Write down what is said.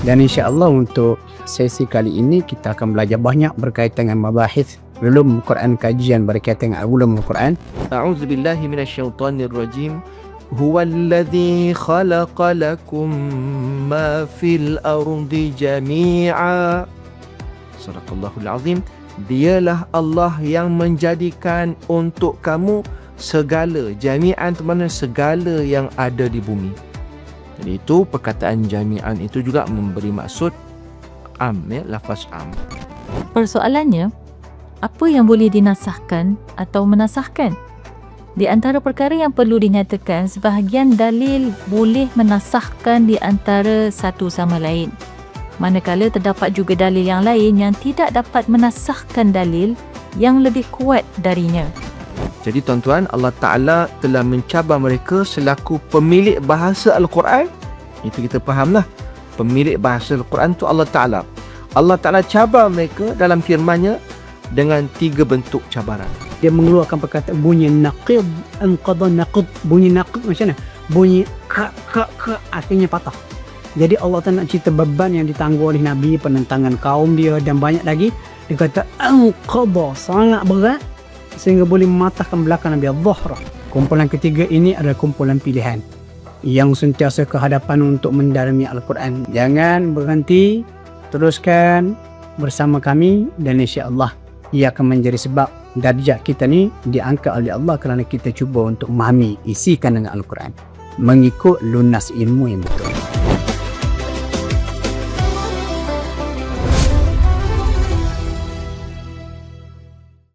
Dan insya-Allah untuk sesi kali ini kita akan belajar banyak berkaitan dengan mabahis ulum Quran, kajian berkaitan dengan ulum Quran. A'udzu billahi minasyaitonir rajim. Huwallazi khalaqa lakum ma fil ardi jami'a. Sadaqallahul azim. Dialah Allah yang menjadikan untuk kamu segala, jami'an itu mana segala yang ada di bumi. Jadi itu perkataan jami'an itu juga memberi maksud am, ya, lafaz am. Persoalannya, apa yang boleh dinasahkan atau menasahkan? Di antara perkara yang perlu dinyatakan, sebahagian dalil boleh menasahkan di antara satu sama lain. Manakala terdapat juga dalil yang lain yang tidak dapat menasahkan dalil yang lebih kuat darinya. Jadi tuan-tuan, Allah Ta'ala telah mencabar mereka selaku pemilik bahasa Al-Quran. Itu kita fahamlah. Pemilik bahasa Al-Quran itu Allah Ta'ala. Allah Ta'ala cabar mereka dalam firman-Nya dengan 3 bentuk cabaran. Dia mengeluarkan perkataan bunyi naqid, anqadha naqid. Bunyi naqid macam mana? Bunyi ka artinya patah. Jadi Allah Ta'ala nak cerita beban yang ditanggung oleh Nabi, penentangan kaum dia dan banyak lagi. Dia kata anqadha, sangat berat sehingga boleh mematahkan belakang Nabi al-Zahra. Kumpulan ketiga ini adalah kumpulan pilihan yang sentiasa kehadapan untuk mendalami Al-Quran. Jangan berhenti, teruskan bersama kami dan insya-Allah ia akan menjadi sebab darjah kita ni diangkat oleh Allah kerana kita cuba untuk memahami isi kandungan Al-Quran mengikut lunas ilmu yang betul.